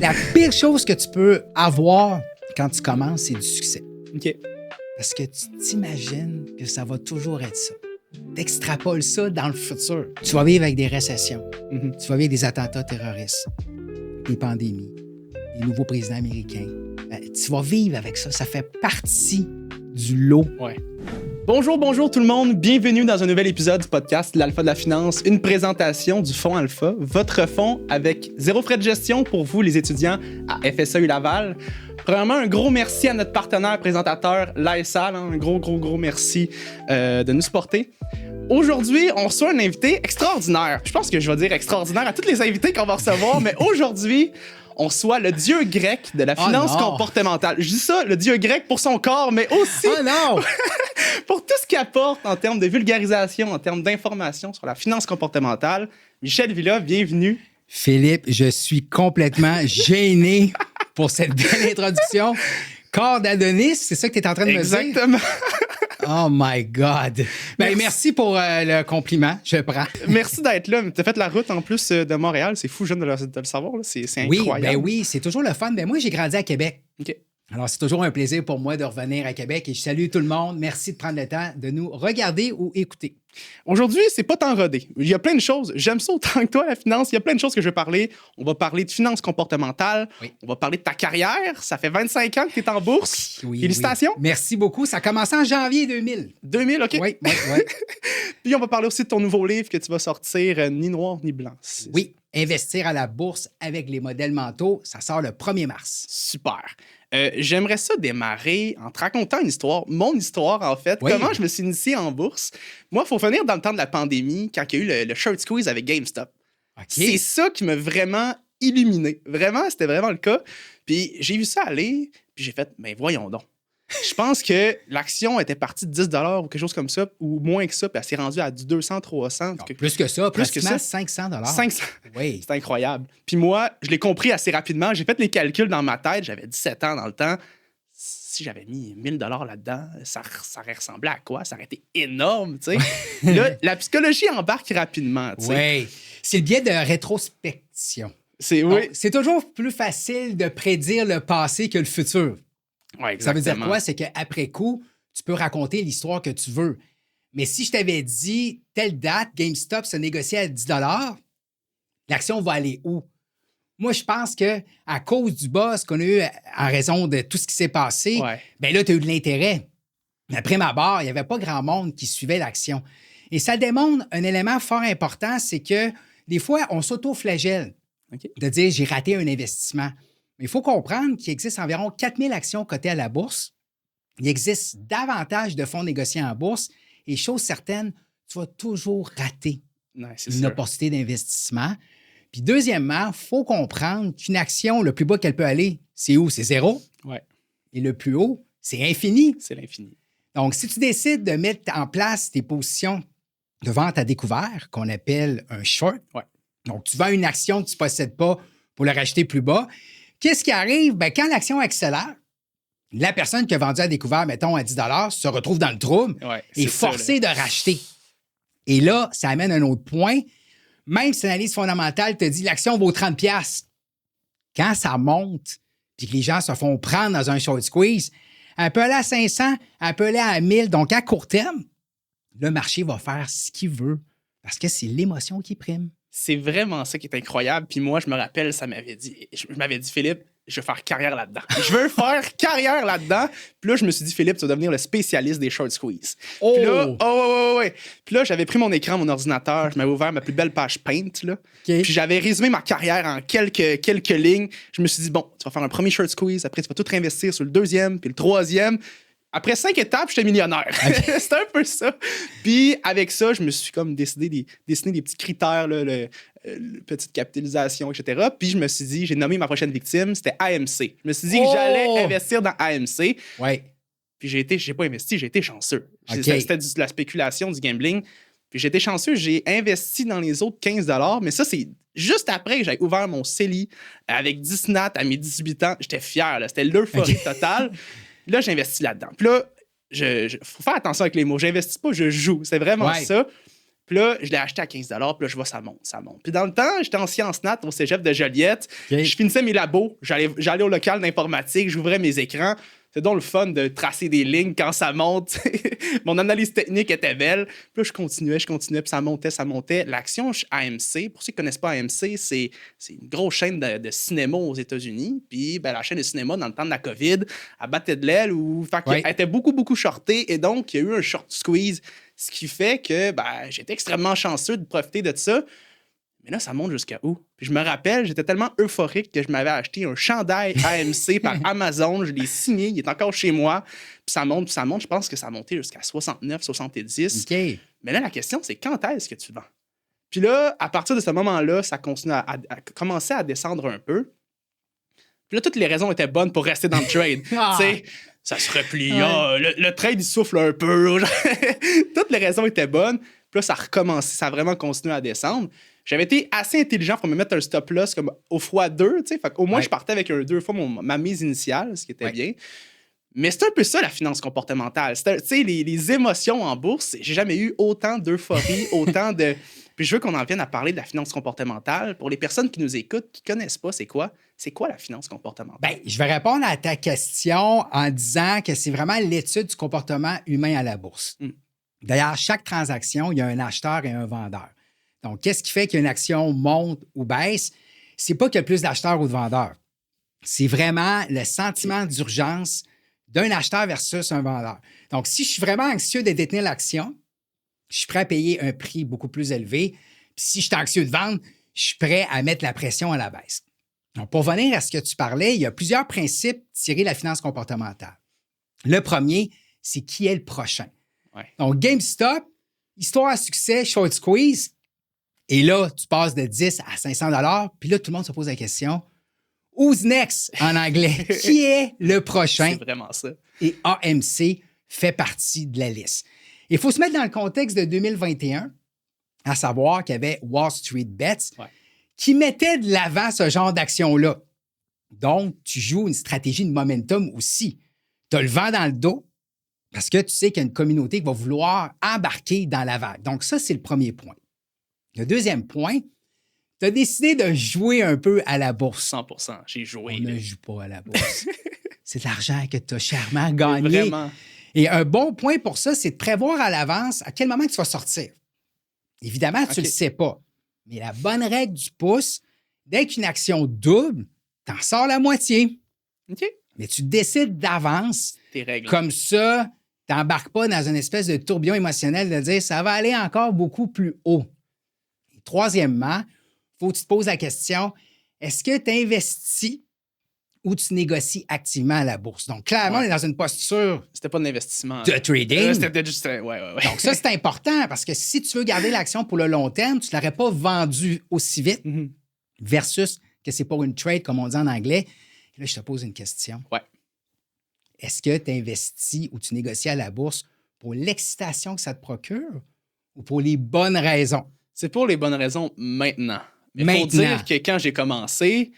La pire chose que tu peux avoir quand tu commences, c'est du succès. OK. Parce que tu t'imagines que ça va toujours être ça. Tu extrapoles ça dans le futur. Tu vas vivre avec des récessions. Tu vas vivre des attentats terroristes, des pandémies, des nouveaux présidents américains. Tu vas vivre avec ça. Ça fait partie du lot. Ouais. Bonjour tout le monde. Bienvenue dans un nouvel épisode du podcast L'Alpha de la Finance, une présentation du Fonds Alpha, votre fonds avec zéro frais de gestion pour vous, les étudiants à FSAU Laval. Premièrement, un gros merci à notre partenaire présentateur, l'ASAL. Un gros merci de nous supporter. Aujourd'hui, on reçoit un invité extraordinaire. Je pense que je vais dire extraordinaire à tous les invités qu'on va recevoir, mais aujourd'hui, on reçoit le dieu grec de la finance comportementale. Je dis ça, le dieu grec pour son corps, mais aussi pour tout ce qu'il apporte en termes de vulgarisation, en termes d'information sur la finance comportementale. Michel Villa, bienvenue. Philippe, je suis complètement gêné pour cette belle introduction. Corps d'Adonis, c'est ça que tu es en train de me dire? Exactement. Oh my God! Merci pour le compliment, je prends. Merci d'être là. Tu as fait la route en plus de Montréal. C'est fou, je viens de le savoir. Là. C'est incroyable. Oui, c'est toujours le fun. Moi, j'ai grandi à Québec. OK. Alors, c'est toujours un plaisir pour moi de revenir à Québec et je salue tout le monde. Merci de prendre le temps de nous regarder ou écouter. Aujourd'hui, c'est pas tant rodé. Il y a plein de choses. J'aime ça autant que toi, la finance. Il y a plein de choses que je veux parler. On va parler de finance comportementale. Oui. On va parler de ta carrière. Ça fait 25 ans que tu es en bourse. Oui, félicitations. Oui. Merci beaucoup. Ça a commencé en janvier 2000. 2000, OK. Oui. Puis, on va parler aussi de ton nouveau livre que tu vas sortir, Ni noir ni blanc. Oui, Investir à la bourse avec les modèles mentaux. Ça sort le 1er mars. Super. J'aimerais ça démarrer en te racontant une histoire, mon histoire en fait, comment je me suis initié en bourse. Moi, il faut venir dans le temps de la pandémie, quand il y a eu le short squeeze avec GameStop. Okay. C'est ça qui m'a vraiment illuminé. Vraiment, c'était vraiment le cas. Puis j'ai vu ça aller, puis j'ai fait, voyons donc. Je pense que l'action était partie de 10 $ ou quelque chose comme ça, ou moins que ça, puis elle s'est rendue à du 200, 300. Non, plus que ça, pratiquement 500 $. 500. Oui. C'est incroyable. Puis moi, je l'ai compris assez rapidement. J'ai fait les calculs dans ma tête. J'avais 17 ans dans le temps. Si j'avais mis 1000 $ là-dedans, ça aurait ressemblé à quoi? Ça aurait été énorme, tu sais. Là, la psychologie embarque rapidement, tu sais. Oui. C'est le biais de rétrospection. C'est toujours plus facile de prédire le passé que le futur. Ouais, ça veut dire quoi? C'est qu'après coup, tu peux raconter l'histoire que tu veux. Mais si je t'avais dit, telle date, GameStop se négocie à 10 $, l'action va aller où? Moi, je pense qu'à cause du buzz qu'on a eu en raison de tout ce qui s'est passé, là, tu as eu de l'intérêt. Mais après ma barre, il n'y avait pas grand monde qui suivait l'action. Et ça démontre un élément fort important, c'est que des fois, on s'auto-flagelle de dire « j'ai raté un investissement ». Mais il faut comprendre qu'il existe environ 4000 actions cotées à la bourse. Il existe davantage de fonds négociés en bourse. Et chose certaine, tu vas toujours rater une opportunité d'investissement. Puis deuxièmement, il faut comprendre qu'une action, le plus bas qu'elle peut aller, c'est où? C'est 0. Ouais. Et le plus haut, c'est infini. C'est l'infini. Donc, si tu décides de mettre en place tes positions de vente à découvert, qu'on appelle un short, donc tu vends une action que tu ne possèdes pas pour la racheter plus bas, qu'est-ce qui arrive? Quand l'action accélère, la personne qui a vendu à découvert, mettons, à 10 $ se retrouve dans le trouble et est forcée de racheter. Et là, ça amène un autre point. Même si l'analyse fondamentale te dit l'action vaut 30 $, quand ça monte puis que les gens se font prendre dans un short squeeze, elle peut aller à 500, elle peut aller à 1000. Donc, à court terme, le marché va faire ce qu'il veut parce que c'est l'émotion qui prime. C'est vraiment ça qui est incroyable. Puis moi, je me rappelle, je m'avais dit, Philippe, je veux faire carrière là-dedans. Je veux faire carrière là-dedans. Puis là, je me suis dit, Philippe, tu vas devenir le spécialiste des short squeeze. Puis là, Puis là, j'avais pris mon écran, mon ordinateur, je m'avais ouvert ma plus belle page Paint, là. Puis j'avais résumé ma carrière en quelques lignes. Je me suis dit, bon, tu vas faire un premier short squeeze, après, tu vas tout réinvestir sur le deuxième, puis le troisième. Après 5 étapes, j'étais millionnaire. Okay. C'était un peu ça. Puis avec ça, je me suis comme dessiné des petits critères, là, petite capitalisation, etc. Puis je me suis dit, j'ai nommé ma prochaine victime, c'était AMC. Je me suis dit que j'allais investir dans AMC. Oui. Puis j'ai pas investi, j'ai été chanceux. Okay. C'était de la spéculation, du gambling. Puis j'ai été chanceux, j'ai investi dans les autres 15 $. Mais ça, c'est juste après que j'ai ouvert mon CELI avec 10 nat à mes 18 ans. J'étais fier, là. C'était l'euphorie totale. Là, j'investis là-dedans. Puis là, faut faire attention avec les mots. J'investis pas, je joue. C'est vraiment ça. Puis là, je l'ai acheté à 15 $, puis là, je vois ça monte, ça monte. Puis dans le temps, j'étais en sciences nat au cégep de Joliette. OK. Je finissais mes labos, j'allais au local d'informatique, j'ouvrais mes écrans. C'est donc le fun de tracer des lignes quand ça monte. Mon analyse technique était belle. Puis là, je continuais, puis ça montait. L'action AMC, pour ceux qui ne connaissent pas AMC, c'est une grosse chaîne de cinéma aux États-Unis. Puis ben, la chaîne de cinéma, dans le temps de la COVID, elle battait de l'aile. Elle était beaucoup, beaucoup shortée. Et donc, il y a eu un short squeeze. Ce qui fait que ben, j'étais extrêmement chanceux de profiter de ça. Mais là, ça monte jusqu'à où? Puis je me rappelle, j'étais tellement euphorique que je m'avais acheté un chandail AMC par Amazon. Je l'ai signé, il est encore chez moi. Puis ça monte. Je pense que ça a monté jusqu'à 69, 70. OK. Mais là, la question, c'est quand est-ce que tu vends? Puis là, à partir de ce moment-là, ça continue à commencer à descendre un peu. Puis là, toutes les raisons étaient bonnes pour rester dans le trade. Tu sais, ça se replie. Le trade, il souffle un peu. Toutes les raisons étaient bonnes. Puis là, ça a recommencé. Ça a vraiment continué à descendre. J'avais été assez intelligent pour me mettre un stop-loss comme au x2. Tu sais, fait qu'au moins, je partais avec un 2 fois ma mise initiale, ce qui était bien. Mais c'est un peu ça, la finance comportementale. Tu sais, les émotions en bourse, j'ai jamais eu autant d'euphorie, autant de... Puis je veux qu'on en vienne à parler de la finance comportementale. Pour les personnes qui nous écoutent, qui ne connaissent pas, c'est quoi la finance comportementale? Bien, je vais répondre à ta question en disant que c'est vraiment l'étude du comportement humain à la bourse. D'ailleurs, chaque transaction, il y a un acheteur et un vendeur. Donc, qu'est-ce qui fait qu'une action monte ou baisse? C'est pas qu'il y a plus d'acheteurs ou de vendeurs. C'est vraiment le sentiment d'urgence d'un acheteur versus un vendeur. Donc, si je suis vraiment anxieux de détenir l'action, je suis prêt à payer un prix beaucoup plus élevé. Puis si je suis anxieux de vendre, je suis prêt à mettre la pression à la baisse. Donc, pour venir à ce que tu parlais, il y a plusieurs principes tirés de la finance comportementale. Le premier, c'est qui est le prochain. Ouais. Donc, GameStop, histoire à succès, short squeeze. Et là, tu passes de 10 à 500 $. Puis là, tout le monde se pose la question, who's next en anglais? Qui est le prochain? C'est vraiment ça. Et AMC fait partie de la liste. Il faut se mettre dans le contexte de 2021, à savoir qu'il y avait Wall Street Bets qui mettait de l'avant ce genre d'action-là. Donc, tu joues une stratégie de momentum aussi. Tu as le vent dans le dos parce que tu sais qu'il y a une communauté qui va vouloir embarquer dans la vague. Donc, ça, c'est le premier point. Le deuxième point, tu as décidé de jouer un peu à la bourse. 100%. J'ai joué. On ne joue pas à la bourse. C'est de l'argent que tu as chèrement gagné. Vraiment. Et un bon point pour ça, c'est de prévoir à l'avance à quel moment tu vas sortir. Évidemment, tu ne le sais pas. Mais la bonne règle du pouce, dès qu'une action double, tu en sors la moitié. OK. Mais tu décides d'avance. Tes règles. Comme ça, tu n'embarques pas dans une espèce de tourbillon émotionnel de dire ça va aller encore beaucoup plus haut. Et troisièmement, il faut que tu te poses la question, est-ce que tu investis ou tu négocies activement à la bourse? Donc, clairement, on est dans une posture C'était pas de l'investissement. de trading. C'était juste... Ouais. Donc, ça, c'est important parce que si tu veux garder l'action pour le long terme, tu ne l'aurais pas vendue aussi vite versus que c'est pour une trade, comme on dit en anglais. Et là, je te pose une question. Ouais. Est-ce que tu investis ou tu négocies à la bourse pour l'excitation que ça te procure ou pour les bonnes raisons? C'est pour les bonnes raisons maintenant. Mais il faut dire que quand j'ai commencé,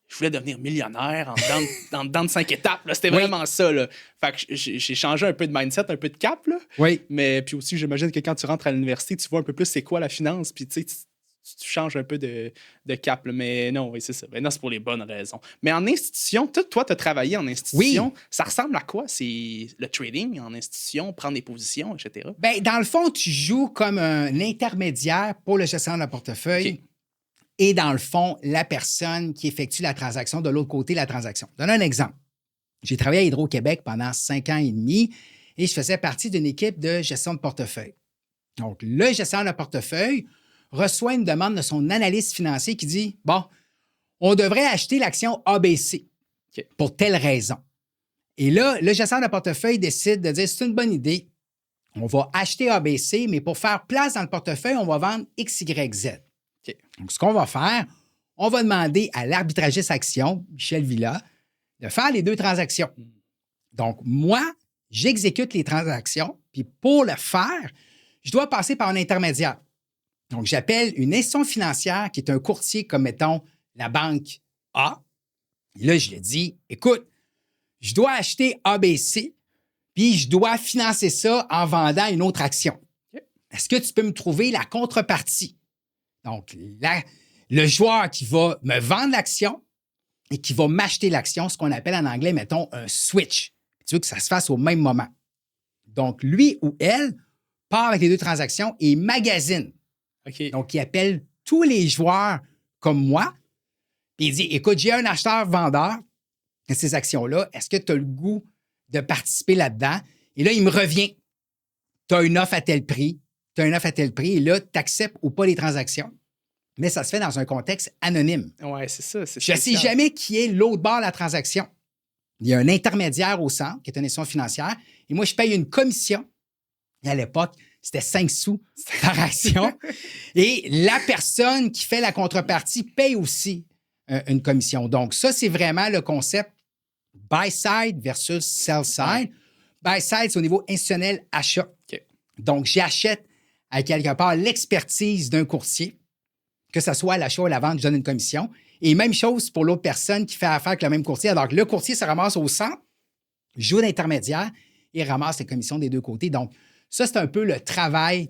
je voulais devenir millionnaire en dedans de 5 étapes. Là. C'était vraiment ça. Là. Fait que j'ai changé un peu de mindset, un peu de cap. Là. Oui. Mais puis aussi, j'imagine que quand tu rentres à l'université, tu vois un peu plus c'est quoi la finance. Puis tu sais, tu changes un peu de cap. Là. Mais non, oui, c'est ça. Maintenant, c'est pour les bonnes raisons. Mais en institution, toi, tu as travaillé en institution. Oui. Ça ressemble à quoi? C'est le trading en institution, prendre des positions, etc. Bien, dans le fond, tu joues comme un intermédiaire pour le gestionnaire de portefeuille. Okay. Et dans le fond, la personne qui effectue la transaction, de l'autre côté, la transaction. Je donne un exemple. J'ai travaillé à Hydro-Québec pendant 5 ans et demi et je faisais partie d'une équipe de gestion de portefeuille. Donc, le gestionnaire de portefeuille reçoit une demande de son analyste financier qui dit « Bon, on devrait acheter l'action ABC pour telle raison. » Et là, le gestionnaire de portefeuille décide de dire « C'est une bonne idée. On va acheter ABC, mais pour faire place dans le portefeuille, on va vendre XYZ. » Okay. Donc, ce qu'on va faire, on va demander à l'arbitragiste action, Michel Villa, de faire les 2 transactions. Donc, moi, j'exécute les transactions, puis pour le faire, je dois passer par un intermédiaire. Donc, j'appelle une institution financière qui est un courtier comme, mettons, la banque A. Et là, je lui dis, écoute, je dois acheter ABC, puis je dois financer ça en vendant une autre action. Okay. est-ce que tu peux me trouver la contrepartie? Donc, le joueur qui va me vendre l'action et qui va m'acheter l'action, ce qu'on appelle en anglais, mettons, un switch. Tu veux que ça se fasse au même moment. Donc, lui ou elle part avec les deux transactions et magasine. OK. Donc, il appelle tous les joueurs comme moi. Puis il dit, écoute, j'ai un acheteur-vendeur de ces actions-là. Est-ce que tu as le goût de participer là-dedans? Et là, il me revient. Tu as une offre à tel prix. Tu as une offre à tel prix. Et là, tu acceptes ou pas les transactions. Mais ça se fait dans un contexte anonyme. Ouais, c'est ça. Je ne sais jamais qui est l'autre bord de la transaction. Il y a un intermédiaire au centre, qui est une institution financière. Et moi, je paye une commission. Et à l'époque, c'était 5 sous par action. Et la personne qui fait la contrepartie paye aussi une commission. Donc, ça, c'est vraiment le concept buy-side versus sell-side. Buy-side, c'est au niveau institutionnel achat. OK. Donc, j'achète à quelque part l'expertise d'un courtier, que ce soit à l'achat ou à la vente, je donne une commission. Et même chose pour l'autre personne qui fait affaire avec le même courtier. Alors que le courtier se ramasse au centre, joue d'intermédiaire et ramasse les commissions des deux côtés. Donc, ça, c'est un peu le travail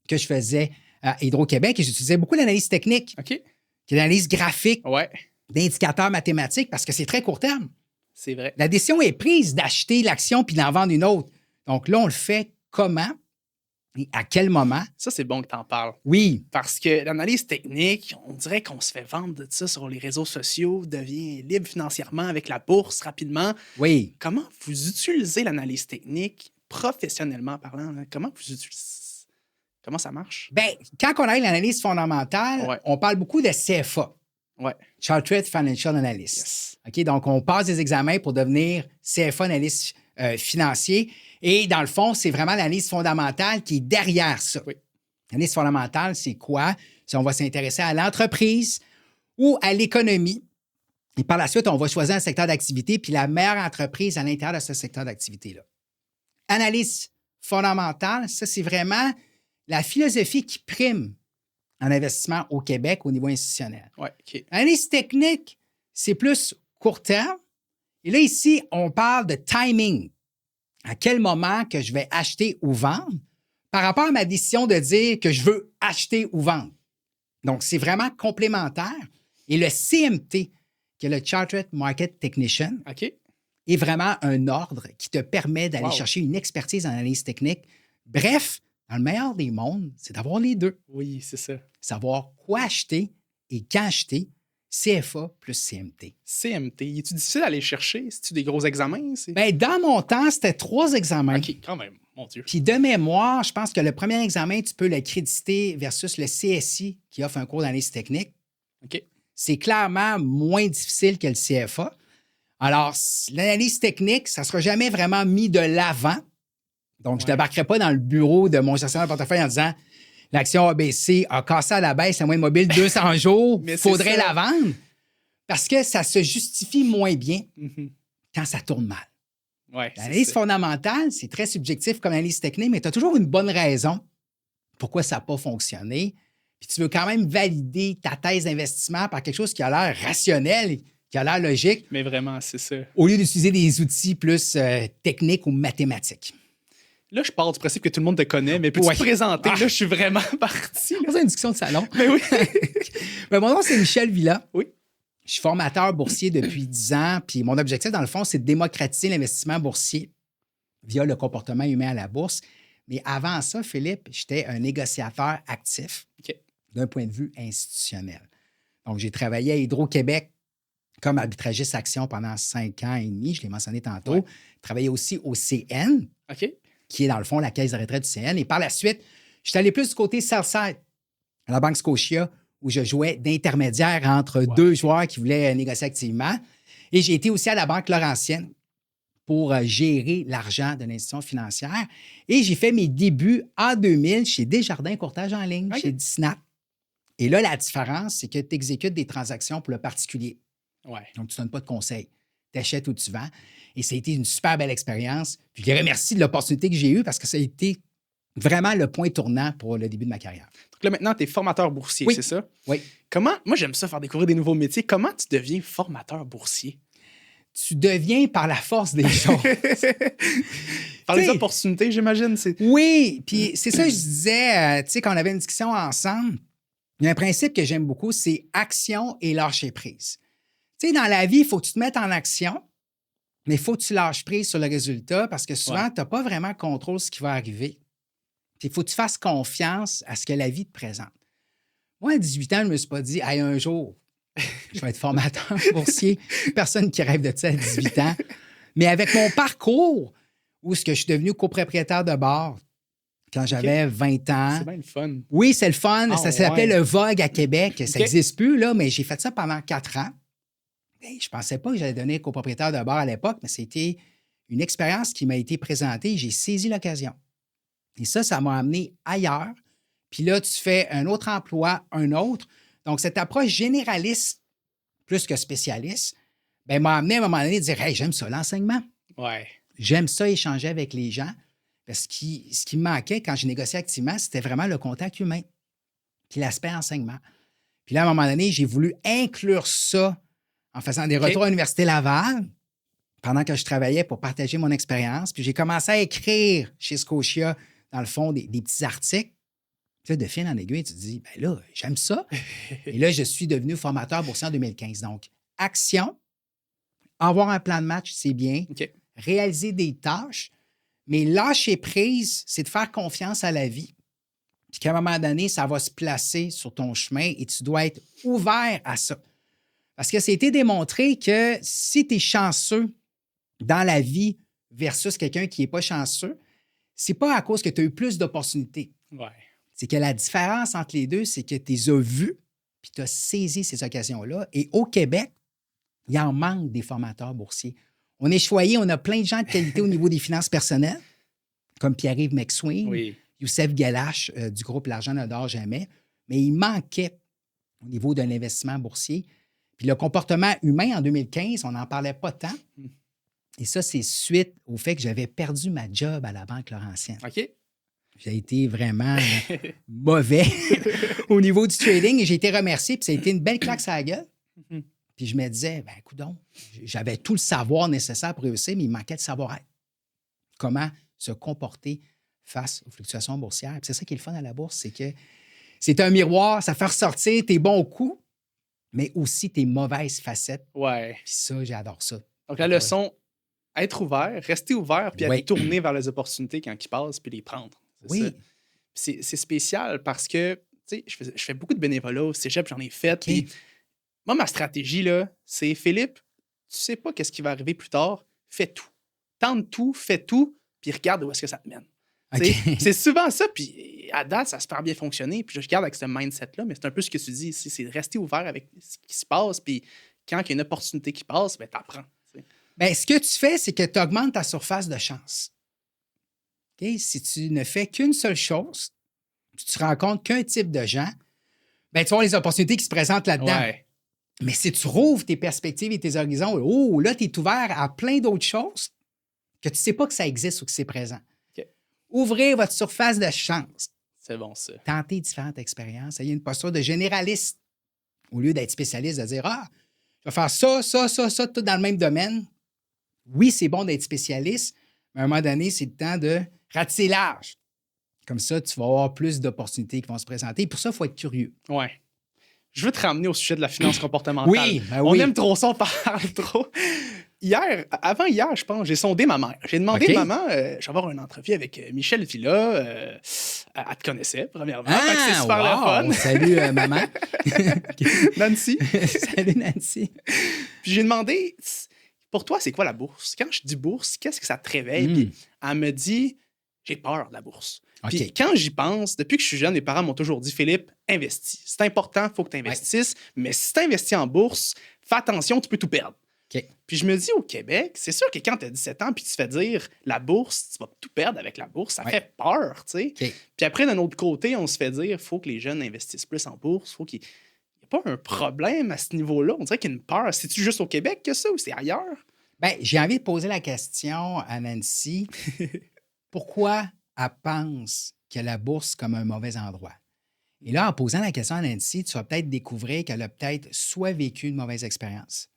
que je faisais à Hydro-Québec et j'utilisais beaucoup l'analyse technique, OK. qui est l'analyse graphique, Ouais, d'indicateurs mathématiques, parce que c'est très court terme. c'est vrai. La décision est prise d'acheter l'action puis d'en vendre une autre. Donc là, on le fait comment et à quel moment? Ça, c'est bon que tu en parles. Oui, Parce que l'analyse technique, on dirait qu'on se fait vendre de ça sur les réseaux sociaux, devient libre financièrement avec la bourse rapidement. oui. Comment vous utilisez l'analyse technique professionnellement parlant? Là? Comment vous utilisez? Comment ça marche? Bien, quand on a l'analyse fondamentale, Ouais. on parle beaucoup de CFA, Ouais. Chartered Financial Analyst. Yes. OK, donc, on passe des examens pour devenir CFA, analyste financier. Et dans le fond, c'est vraiment l'analyse fondamentale qui est derrière ça. Oui. L'analyse fondamentale, c'est quoi? Si on va s'intéresser à l'entreprise ou à l'économie. Et par la suite, on va choisir un secteur d'activité puis la meilleure entreprise à l'intérieur de ce secteur d'activité-là. Analyse fondamentale, ça, c'est vraiment la philosophie qui prime en investissement au Québec au niveau institutionnel. Ouais, OK. Analyse technique, c'est plus court terme. Et là, ici, on parle de timing. À quel moment que je vais acheter ou vendre par rapport à ma décision de dire que je veux acheter ou vendre. Donc, c'est vraiment complémentaire. Et le CMT, qui est le Chartered Market Technician, OK. est vraiment un ordre qui te permet d'aller Wow. chercher une expertise en analyse technique. Bref, dans le meilleur des mondes, c'est d'avoir les deux. Oui, c'est ça. Savoir quoi acheter et quand acheter, CFA plus CMT. CMT, est-tu difficile à aller chercher? C'est-tu des gros examens? Bien, dans mon temps, c'était 3 examens. OK, quand même, mon Dieu. Puis de mémoire, je pense que le premier examen, tu peux le créditer versus le CSI qui offre un cours d'analyse technique. OK. C'est clairement moins difficile que le CFA. Alors, l'analyse technique, ça ne sera jamais vraiment mis de l'avant. Donc, je ne Ouais. débarquerai pas dans le bureau de mon gestionnaire de portefeuille en disant l'action ABC a cassé à la baisse, la moyenne mobile 200 jours, Mais il c'est faudrait ça. la vendre. Parce que ça se justifie moins bien Mhm. quand ça tourne mal. Ouais, c'est L'analyse ça. fondamentale, c'est très subjectif comme analyse technique, mais tu as toujours une bonne raison pourquoi ça n'a pas fonctionné. Puis tu veux quand même valider ta thèse d'investissement par quelque chose qui a l'air rationnel, qui a l'air logique, Mais vraiment, c'est ça. au lieu d'utiliser des outils plus techniques ou mathématiques. Là, je pars du principe que tout le monde te connaît, mais peux-tu Ouais. te présenter? Ah. Là, je suis vraiment parti. là. C'est une discussion de salon. Mais oui. Ben, mon nom, c'est Michel Villa. Oui. Je suis formateur boursier depuis 10 ans. Puis mon objectif, dans le fond, c'est de démocratiser l'investissement boursier via le comportement humain à la bourse. Mais avant ça, Philippe, j'étais un négociateur actif OK. d'un point de vue institutionnel. Donc, j'ai travaillé à Hydro-Québec comme arbitragiste action pendant 5 ans et demi. Je l'ai mentionné tantôt. Ouais. Travaillé aussi au CN, OK. qui est dans le fond la caisse de retraite du CN. Et par la suite, je suis allé plus du côté sell-side à la Banque Scotia, où je jouais d'intermédiaire entre deux joueurs qui voulaient négocier activement. Et j'ai été aussi à la Banque Laurentienne pour gérer l'argent de l'institution financière. Et j'ai fait mes débuts en 2000 chez Desjardins Courtage en ligne, OK. chez Disnap. Et là, la différence, c'est que tu exécutes des transactions pour le particulier. Ouais. Donc, tu ne donnes pas de conseils. Tu achètes ou tu vends. Et ça a été une super belle expérience. Puis, je les remercie de l'opportunité que j'ai eue parce que ça a été vraiment le point tournant pour le début de ma carrière. Donc là, maintenant, tu es formateur boursier, Oui. c'est ça? Oui. Comment, moi, j'aime ça faire découvrir des nouveaux métiers. Comment tu deviens formateur boursier? tu deviens par la force des choses. Par les T'sais, opportunités, j'imagine. Oui, puis c'est ça que je disais, tu sais, quand on avait une discussion ensemble, il y a un principe que j'aime beaucoup, c'est action et lâcher prise. Tu sais, dans la vie, il faut que tu te mettes en action, mais il faut que tu lâches prise sur le résultat parce que souvent, Ouais. tu n'as pas vraiment contrôle de ce qui va arriver. Puis il faut que tu fasses confiance à ce que la vie te présente. Moi, à 18 ans, je ne me suis pas dit, hey, un jour, je vais être formateur boursier. Personne qui rêve de ça à 18 ans. Mais avec mon parcours, où est-ce que je suis devenu copropriétaire de bar quand j'avais 20 ans. C'est bien le fun. Oui, c'est le fun. Ah, Ça s'appelait ouais. le Vogue à Québec. Ça OK. n'existe plus, là, mais j'ai fait ça pendant 4 ans. Et je ne pensais pas que j'allais devenir copropriétaire de bar à l'époque, mais c'était une expérience qui m'a été présentée. J'ai saisi l'occasion. Et ça m'a amené ailleurs. Puis là, tu fais un autre emploi, un autre. Donc, cette approche généraliste plus que spécialiste, ben, m'a amené à un moment donné à dire, hey, j'aime ça, l'enseignement. Ouais. J'aime ça, échanger avec les gens. Parce que ce qui me manquait quand j'ai négocié activement, c'était vraiment le contact humain, puis l'aspect enseignement. Puis là, à un moment donné, j'ai voulu inclure ça en faisant des retours à l'Université Laval pendant que je travaillais pour partager mon expérience. Puis j'ai commencé à écrire chez Scotia, dans le fond, des petits articles. Puis là, de fil en aiguille, tu te dis, ben là, j'aime ça. Et là, je suis devenu formateur boursier en 2015. Donc, action, avoir un plan de match, c'est bien. OK. Réaliser des tâches, mais lâcher prise, c'est de faire confiance à la vie. Puis qu'à un moment donné, ça va se placer sur ton chemin et tu dois être ouvert à ça. Parce que c'était démontré que si tu es chanceux dans la vie versus quelqu'un qui n'est pas chanceux, c'est pas à cause que tu as eu plus d'opportunités. Ouais. C'est que la différence entre les deux, c'est que tu les as vus puis tu as saisi ces occasions-là. Et au Québec, il en manque des formateurs boursiers. On est choyé, on a plein de gens de qualité au niveau des finances personnelles, comme Pierre-Yves McSween, Oui. Youssef Galache du groupe L'Argent ne dort jamais, mais il manquait au niveau de l'investissement boursier. Puis le comportement humain en 2015, on n'en parlait pas tant. Et ça, c'est suite au fait que j'avais perdu ma job à la Banque Laurentienne. OK. J'ai été vraiment mauvais au niveau du trading et j'ai été remercié. Puis ça a été une belle claque sur la gueule. Puis je me disais, ben coudonc, j'avais tout le savoir nécessaire pour réussir, mais il manquait de savoir-être. Comment se comporter face aux fluctuations boursières. Puis c'est ça qui est le fun à la bourse, c'est que c'est un miroir, ça fait ressortir tes bons coups, mais aussi tes mauvaises facettes. Ouais. Puis ça, j'adore ça. Donc, la leçon, être ouvert, rester ouvert, puis Oui. être tourné vers les opportunités quand ils passent, puis les prendre. C'est Oui. ça. C'est spécial parce que, tu sais, je fais beaucoup de bénévolat au cégep, j'en ai fait. OK. Puis moi, ma stratégie, là, c'est Philippe, tu sais pas qu'est-ce qui va arriver plus tard, fais tout. Tente tout, fais tout, puis regarde où est-ce que ça te mène. OK. C'est souvent ça, puis à date, ça a super bien fonctionné, puis je garde avec ce mindset-là, mais c'est un peu ce que tu dis ici, c'est de rester ouvert avec ce qui se passe, puis quand il y a une opportunité qui passe, ben t'apprends. Bien, ce que tu fais, c'est que tu augmentes ta surface de chance. OK? Si tu ne fais qu'une seule chose, tu te rends compte qu'un type de gens, bien, tu vas voir les opportunités qui se présentent là-dedans. Ouais. Mais si tu rouvres tes perspectives et tes horizons, oh, là, tu es ouvert à plein d'autres choses que tu ne sais pas que ça existe ou que c'est présent. OK. Ouvrez votre surface de chance. C'est bon, ça. Tenter différentes expériences. Ayez une posture de généraliste au lieu d'être spécialiste, de dire, ah, je vais faire ça, tout dans le même domaine. Oui, c'est bon d'être spécialiste, mais à un moment donné, c'est le temps de ratisser large. Comme ça, tu vas avoir plus d'opportunités qui vont se présenter. Pour ça, il faut être curieux. Ouais. Je veux te ramener au sujet de la finance comportementale. Oui, ben On oui. aime trop ça, on parle trop. Avant hier, je pense, j'ai sondé ma mère. J'ai demandé OK. maman, je vais avoir une entrevue avec Michel Villa. Elle te connaissait, premièrement. Fait que c'est super wow! le fun. Salut, maman. Nancy. Salut, Nancy. Puis j'ai demandé, pour toi, c'est quoi la bourse? Quand je dis bourse, qu'est-ce que ça te réveille? Puis elle me dit, j'ai peur de la bourse. OK. Puis quand j'y pense, depuis que je suis jeune, mes parents m'ont toujours dit, Philippe, investis. C'est important, il faut que tu investisses. Mais si tu investis en bourse, fais attention, tu peux tout perdre. OK. Puis je me dis, au Québec, c'est sûr que quand tu as 17 ans puis tu te fais dire la bourse, tu vas tout perdre avec la bourse, ça fait peur, tu sais. OK. Puis après, d'un autre côté, on se fait dire, il faut que les jeunes investissent plus en bourse, faut qu'il n'y ait pas un problème à ce niveau-là. On dirait qu'il y a une peur. C'est-tu juste au Québec que ça ou c'est ailleurs? Bien, j'ai envie de poser la question à Nancy. Pourquoi elle pense que la bourse comme un mauvais endroit? Et là, en posant la question à Nancy, tu vas peut-être découvrir qu'elle a peut-être soit vécu une mauvaise expérience,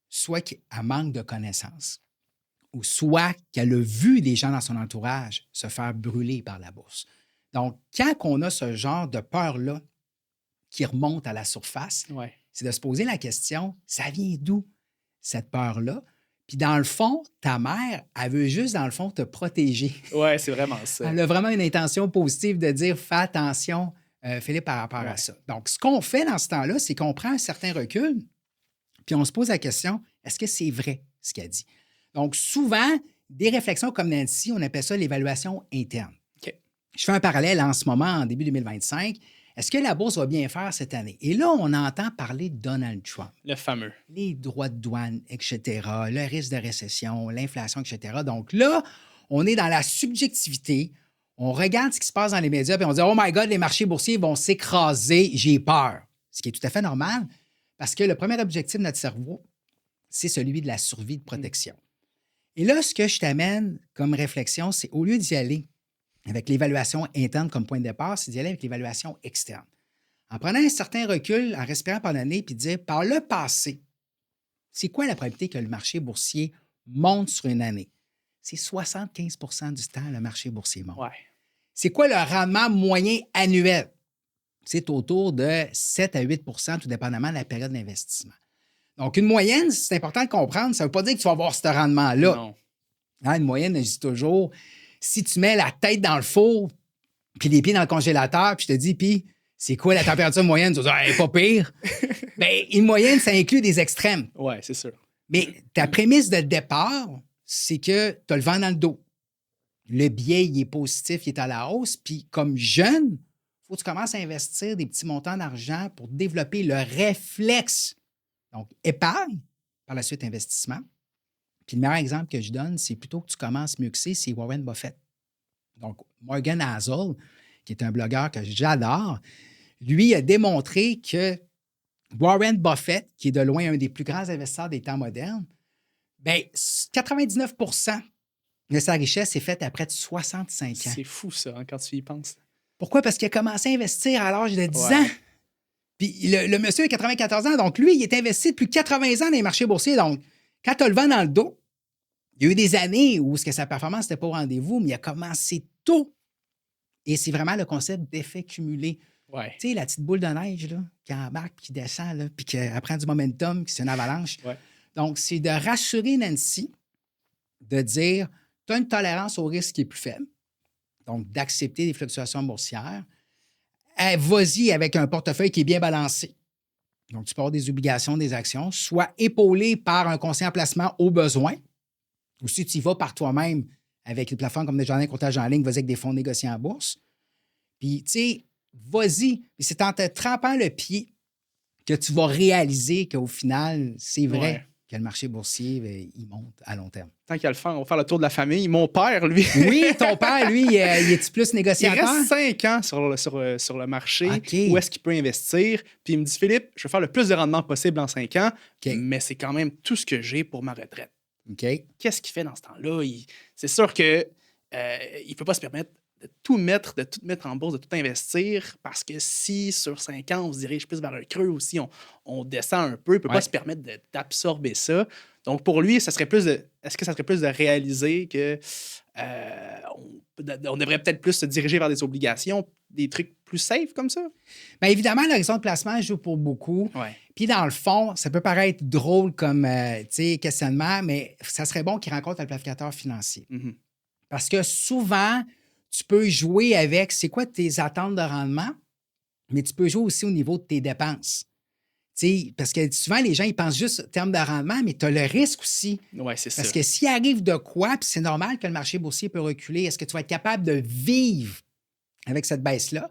soit qu'elle manque de connaissances ou soit qu'elle a vu des gens dans son entourage se faire brûler par la bourse. Donc, quand on a ce genre de peur-là qui remonte à la surface, Ouais. c'est de se poser la question, ça vient d'où cette peur-là? Puis dans le fond, ta mère, elle veut juste, dans le fond, te protéger. Ouais, c'est vraiment ça. Elle a vraiment une intention positive de dire, fais attention, Philippe, par rapport à ça. Donc, ce qu'on fait dans ce temps-là, c'est qu'on prend un certain recul, puis on se pose la question, est-ce que c'est vrai ce qu'elle dit? Donc, souvent, des réflexions comme Nancy, on appelle ça l'évaluation interne. OK. Je fais un parallèle en ce moment, en début 2025. Est-ce que la bourse va bien faire cette année? Et là, on entend parler de Donald Trump. Le fameux. Les droits de douane, etc., le risque de récession, l'inflation, etc. Donc là, on est dans la subjectivité. On regarde ce qui se passe dans les médias et on dit « Oh my God, les marchés boursiers vont s'écraser, j'ai peur. » Ce qui est tout à fait normal parce que le premier objectif de notre cerveau, c'est celui de la survie de protection. Et là, ce que je t'amène comme réflexion, c'est au lieu d'y aller avec l'évaluation interne comme point de départ, c'est d'y aller avec l'évaluation externe. En prenant un certain recul, en respirant par le nez, puis de dire, par le passé, c'est quoi la probabilité que le marché boursier monte sur une année? C'est 75 du temps, le marché boursier monte. Ouais. C'est quoi le rendement moyen annuel? C'est autour de 7 à 8 tout dépendamment de la période d'investissement. Donc, une moyenne, c'est important de comprendre, ça ne veut pas dire que tu vas avoir ce rendement-là. Non. Hein, une moyenne, je dis toujours, si tu mets la tête dans le four, puis les pieds dans le congélateur, puis je te dis, puis c'est quoi la température moyenne? Tu vas dire, hey, pas pire. Bien, une moyenne, ça inclut des extrêmes. Ouais, c'est sûr. Mais ta prémisse de départ, c'est que tu as le vent dans le dos. Le biais, il est positif, il est à la hausse. Puis comme jeune, il faut que tu commences à investir des petits montants d'argent pour développer le réflexe. Donc, épargne, par la suite, investissement. Puis le meilleur exemple que je donne, c'est plutôt que tu commences mieux que c'est Warren Buffett. Donc, Morgan Housel, qui est un blogueur que j'adore, lui a démontré que Warren Buffett, qui est de loin un des plus grands investisseurs des temps modernes, bien, 99 de sa richesse est faite à près de 65 ans. C'est fou, ça, hein, quand tu y penses. Pourquoi? Parce qu'il a commencé à investir à l'âge de 10 Ouais. ans. Puis le monsieur a 94 ans, donc lui, il est investi depuis 80 ans dans les marchés boursiers. Donc, quand tu as le vent dans le dos, il y a eu des années où sa performance n'était pas au rendez-vous, mais il a commencé tôt. Et c'est vraiment le concept d'effet cumulé. Ouais. Tu sais, la petite boule de neige là, qui embarque, puis qui descend, là, puis qui prend du momentum, puis c'est une avalanche. Ouais. Donc, c'est de rassurer Nancy, de dire, tu as une tolérance au risque qui est plus faible, donc d'accepter des fluctuations boursières. Vas-y avec un portefeuille qui est bien balancé. Donc, tu peux avoir des obligations, des actions, soit épaulé par un conseiller en placement au besoin, ou si tu y vas par toi-même avec les plateformes comme Desjardins Courtage en ligne, vas-y avec des fonds négociés en bourse. Puis, tu sais, vas-y. Puis c'est en te trempant le pied que tu vas réaliser qu'au final, c'est vrai Ouais. que le marché boursier, il monte à long terme. Tant qu'à le faire, on va faire le tour de la famille. Mon père, lui, Oui, ton père, lui, il est-tu plus il négociateur? reste 5 ans sur le marché. OK. Où est-ce qu'il peut investir? Puis il me dit, Philippe, je vais faire le plus de rendement possible en 5 ans, OK. mais c'est quand même tout ce que j'ai pour ma retraite. OK. Qu'est-ce qu'il fait dans ce temps-là? C'est sûr que il ne peut pas se permettre de tout mettre en bourse, de tout investir, parce que si sur 5 ans, on se dirige plus vers un creux ou si on descend un peu, il ne peut Ouais. pas se permettre d'absorber ça. Donc, pour lui, est-ce que ça serait plus de réaliser que on devrait peut-être plus se diriger vers des obligations, des trucs plus safe comme ça? Bien évidemment, l'horizon de placement joue pour beaucoup. Ouais. Puis dans le fond, ça peut paraître drôle comme questionnement, mais ça serait bon qu'il rencontre un planificateur financier. Mhm. Parce que souvent, tu peux jouer avec c'est quoi tes attentes de rendement, mais tu peux jouer aussi au niveau de tes dépenses. T'sais, parce que souvent, les gens, ils pensent juste en termes de rendement, mais tu as le risque aussi. Ouais, c'est ça. Parce que s'il arrive de quoi, puis c'est normal que le marché boursier peut reculer, est-ce que tu vas être capable de vivre avec cette baisse-là?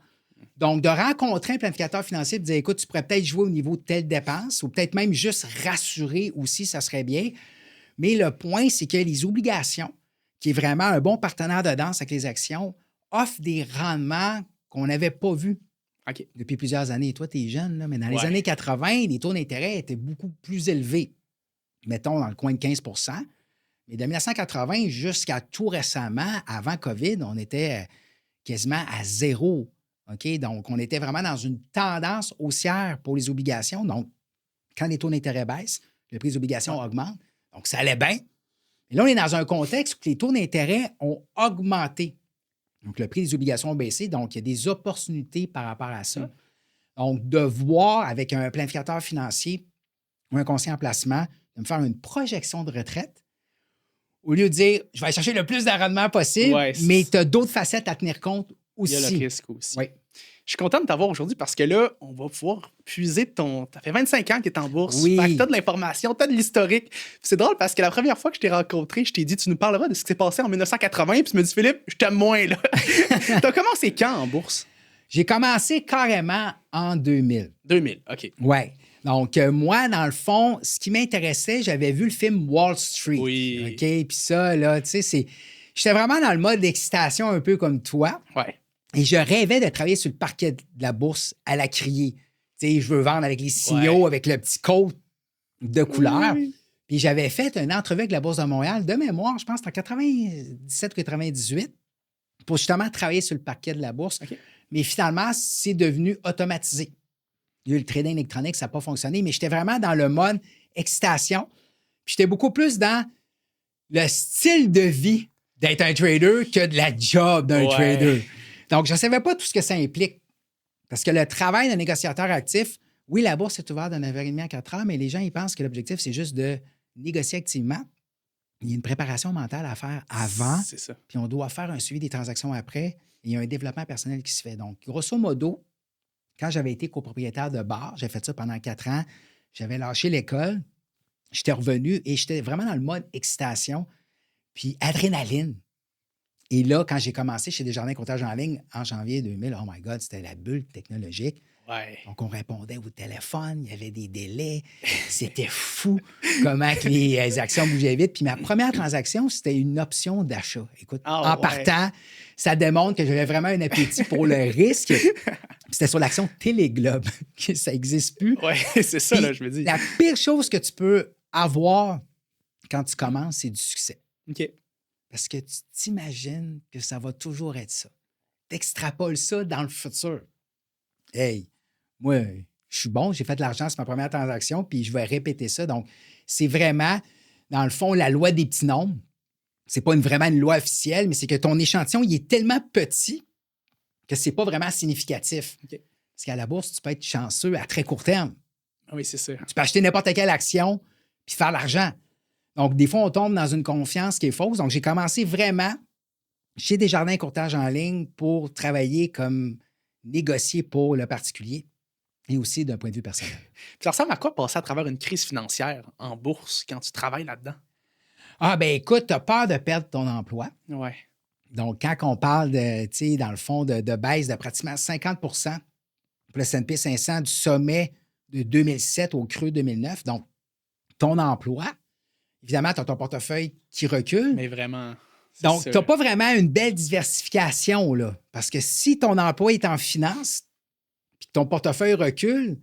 Donc, de rencontrer un planificateur financier et de dire, écoute, tu pourrais peut-être jouer au niveau de telle dépense ou peut-être même juste rassurer aussi, ça serait bien. Mais le point, c'est que les obligations, qui est vraiment un bon partenaire de danse avec les actions, offrent des rendements qu'on n'avait pas vus OK. depuis plusieurs années. Toi, tu es jeune, là, mais dans les Ouais. années 80, les taux d'intérêt étaient beaucoup plus élevés. Mettons dans le coin de 15 Mais de 1980 jusqu'à tout récemment, avant COVID, on était quasiment à zéro. OK? Donc, on était vraiment dans une tendance haussière pour les obligations. Donc, quand les taux d'intérêt baissent, le prix des obligations augmente. Donc, ça allait bien. Et là, on est dans un contexte où les taux d'intérêt ont augmenté. Donc, le prix des obligations a baissé. Donc, il y a des opportunités par rapport à ça. Donc, de voir avec un planificateur financier ou un conseiller en placement, de me faire une projection de retraite, au lieu de dire, je vais aller chercher le plus de rendement possible, mais tu as d'autres facettes à tenir compte aussi. Il y a le risque aussi. Oui. Je suis content de t'avoir aujourd'hui parce que là, on va pouvoir puiser ton. Ça fait 25 ans que tu es en bourse. Oui. Fait que tu as de l'information, tu as de l'historique. C'est drôle parce que la première fois que je t'ai rencontré, je t'ai dit, tu nous parleras de ce qui s'est passé en 1980. Puis tu me dis, Philippe, je t'aime moins, là. Tu as commencé quand en bourse? J'ai commencé carrément en 2000. 2000, OK. Oui. Donc, moi, dans le fond, ce qui m'intéressait, j'avais vu le film Wall Street. Oui. OK? Puis ça, là, tu sais, j'étais vraiment dans le mode d'excitation un peu comme toi. Ouais. Et je rêvais de travailler sur le parquet de la bourse à la criée. Tu sais, je veux vendre avec les signaux, avec le petit coat de couleur. Oui. Puis j'avais fait une entrevue avec la Bourse de Montréal, de mémoire, je pense, en 97 ou 98, pour justement travailler sur le parquet de la bourse. Okay. Mais finalement, c'est devenu automatisé. Il y a eu le trading électronique, ça n'a pas fonctionné, mais j'étais vraiment dans le mode excitation. Puis j'étais beaucoup plus dans le style de vie d'être un trader que de la job d'un trader. Donc, je ne savais pas tout ce que ça implique. Parce que le travail d'un négociateur actif, oui, la bourse est ouverte de 9h30 à 4h, mais les gens, ils pensent que l'objectif, c'est juste de négocier activement. Il y a une préparation mentale à faire avant. C'est ça. Puis on doit faire un suivi des transactions après. Et il y a un développement personnel qui se fait. Donc, grosso modo, quand j'avais été copropriétaire de bar, j'ai fait ça pendant 4 ans, j'avais lâché l'école, j'étais revenu et j'étais vraiment dans le mode excitation, puis adrénaline. Et là, quand j'ai commencé chez Desjardins Courtage en ligne en janvier 2000, oh my God, c'était la bulle technologique. Ouais. Donc, on répondait au téléphone, il y avait des délais. C'était fou comment que les actions bougeaient vite. Puis ma première transaction, c'était une option d'achat. Écoute, en partant, ça démontre que j'avais vraiment un appétit pour le risque. C'était sur l'action Téléglobe, que ça n'existe plus. Oui, c'est ça, là, je me dis. La pire chose que tu peux avoir quand tu commences, c'est du succès. OK. Parce que tu t'imagines que ça va toujours être ça. Tu extrapoles ça dans le futur. Hey, moi, je suis bon, j'ai fait de l'argent, c'est ma première transaction, puis je vais répéter ça. Donc, c'est vraiment, dans le fond, la loi des petits nombres. C'est pas vraiment une loi officielle, mais c'est que ton échantillon, il est tellement petit que c'est pas vraiment significatif. Okay. Parce qu'à la bourse, tu peux être chanceux à très court terme. Ah oui, c'est ça. Tu peux acheter n'importe quelle action puis faire l'argent. Donc, des fois, on tombe dans une confiance qui est fausse. Donc, j'ai commencé vraiment chez Desjardins Courtage en ligne pour travailler comme négocier pour le particulier et aussi d'un point de vue personnel. Ça ressemble à quoi passer à travers une crise financière en bourse quand tu travailles là-dedans? Ah, ben écoute, tu as peur de perdre ton emploi. Oui. Donc, quand on parle de, tu sais, dans le fond, de baisse de pratiquement 50 pour le S&P 500 du sommet de 2007 au creux 2009, donc ton emploi, évidemment, tu as ton portefeuille qui recule. Mais vraiment. Donc, tu n'as pas vraiment une belle diversification, là. Parce que si ton emploi est en finance puis que ton portefeuille recule,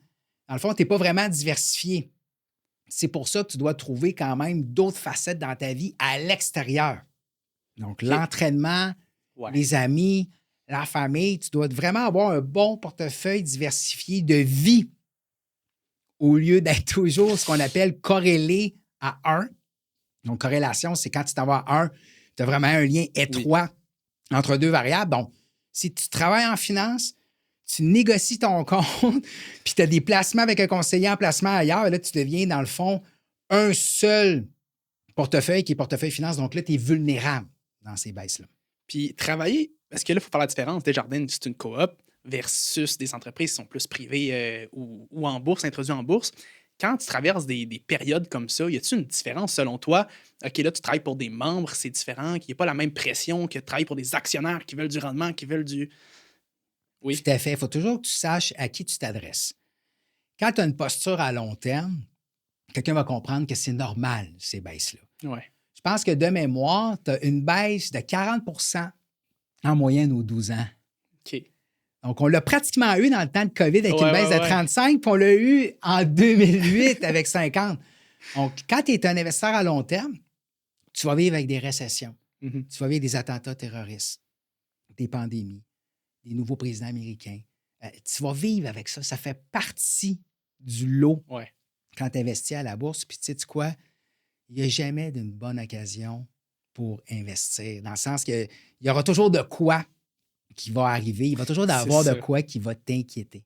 dans le fond, tu n'es pas vraiment diversifié. C'est pour ça que tu dois trouver quand même d'autres facettes dans ta vie à l'extérieur. Donc, l'entraînement, les amis, la famille, tu dois vraiment avoir un bon portefeuille diversifié de vie au lieu d'être toujours ce qu'on appelle corrélé à 1. Donc, corrélation, c'est quand tu t'en vas à 1, tu as vraiment un lien étroit entre deux variables. Donc, si tu travailles en finance, tu négocies ton compte, puis tu as des placements avec un conseiller en placement ailleurs, et là, tu deviens, dans le fond, un seul portefeuille qui est portefeuille finance. Donc là, tu es vulnérable dans ces baisses-là. Puis travailler, parce que là, il faut faire la différence. Desjardins, c'est une coop versus des entreprises qui sont plus privées ou en bourse, introduites en bourse. Quand tu traverses des périodes comme ça, y a-t-il une différence selon toi? OK, là, tu travailles pour des membres, c'est différent, qu'il n'y ait pas la même pression que de travailler pour des actionnaires qui veulent du rendement, qui veulent du... Oui. Tout à fait. Il faut toujours que tu saches à qui tu t'adresses. Quand tu as une posture à long terme, quelqu'un va comprendre que c'est normal, ces baisses-là. Ouais. Je pense que de mémoire, tu as une baisse de 40 en moyenne aux 12 ans. OK. Donc, on l'a pratiquement eu dans le temps de COVID avec une baisse de 35, puis on l'a eu en 2008 avec 50. Donc, quand tu es un investisseur à long terme, tu vas vivre avec des récessions. Mm-hmm. Tu vas vivre des attentats terroristes, des pandémies, des nouveaux présidents américains. Tu vas vivre avec ça. Ça fait partie du lot quand tu investis à la bourse. Puis, tu sais quoi? Il n'y a jamais d'une bonne occasion pour investir, dans le sens qu'il y aura toujours de quoi qui va arriver. Il va toujours avoir de quoi qui va t'inquiéter.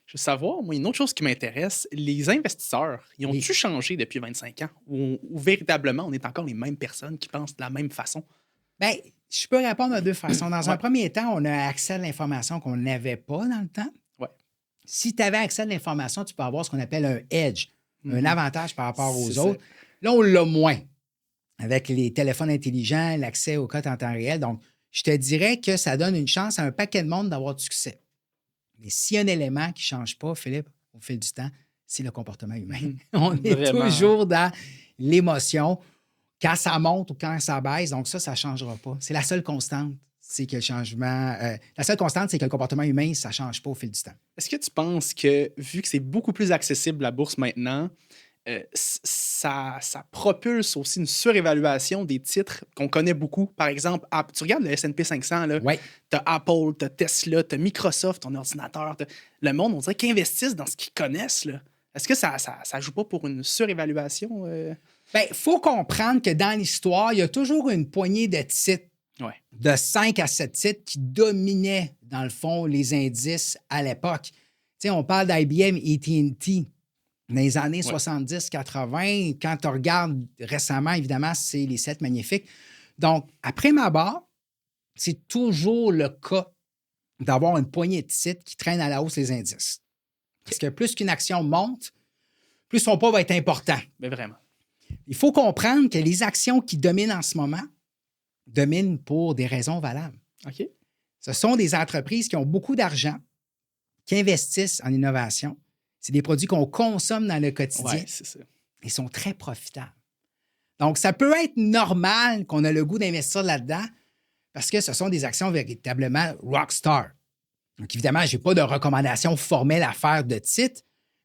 Je veux savoir, moi, une autre chose qui m'intéresse, les investisseurs, ils ont-tu changé depuis 25 ans? Ou véritablement, on est encore les mêmes personnes qui pensent de la même façon? Bien, je peux répondre de deux façons. Dans un premier temps, on a accès à l'information qu'on n'avait pas dans le temps. Ouais. Si tu avais accès à l'information, tu peux avoir ce qu'on appelle un edge, un avantage par rapport aux autres. Là, on l'a moins avec les téléphones intelligents, l'accès aux cotes en temps réel. Donc, je te dirais que ça donne une chance à un paquet de monde d'avoir du succès. Mais s'il y a un élément qui ne change pas, Philippe, au fil du temps, c'est le comportement humain. On est toujours dans l'émotion, quand ça monte ou quand ça baisse. Donc, ça ne changera pas. C'est la seule constante. C'est que le changement. La seule constante, c'est que le comportement humain, ça ne change pas au fil du temps. Est-ce que tu penses que, vu que c'est beaucoup plus accessible la bourse maintenant, ça propulse aussi une surévaluation des titres qu'on connaît beaucoup? Par exemple, tu regardes le S&P 500, ouais. Tu as Apple, tu as Tesla, tu as Microsoft, ton ordinateur. Le monde, on dirait qu'ils investissent dans ce qu'ils connaissent. Là. Est-ce que ça joue pas pour une surévaluation? Bien, il faut comprendre que dans l'histoire, il y a toujours une poignée de titres, de 5 à 7 titres qui dominaient, dans le fond, les indices à l'époque. Tu sais, on parle d'IBM, AT&T. Dans les années 70-80, quand tu regardes récemment, évidemment, c'est les 7 magnifiques. Donc, après ma barre, c'est toujours le cas d'avoir une poignée de titres qui traînent à la hausse les indices. Parce que plus qu'une action monte, plus son poids va être important. Mais vraiment. Il faut comprendre que les actions qui dominent en ce moment dominent pour des raisons valables. OK. Ce sont des entreprises qui ont beaucoup d'argent, qui investissent en innovation. C'est des produits qu'on consomme dans le quotidien. Oui, c'est ça. Ils sont très profitables. Donc, ça peut être normal qu'on ait le goût d'investir là-dedans parce que ce sont des actions véritablement rockstar. Donc, évidemment, je n'ai pas de recommandation formelle à faire de titre,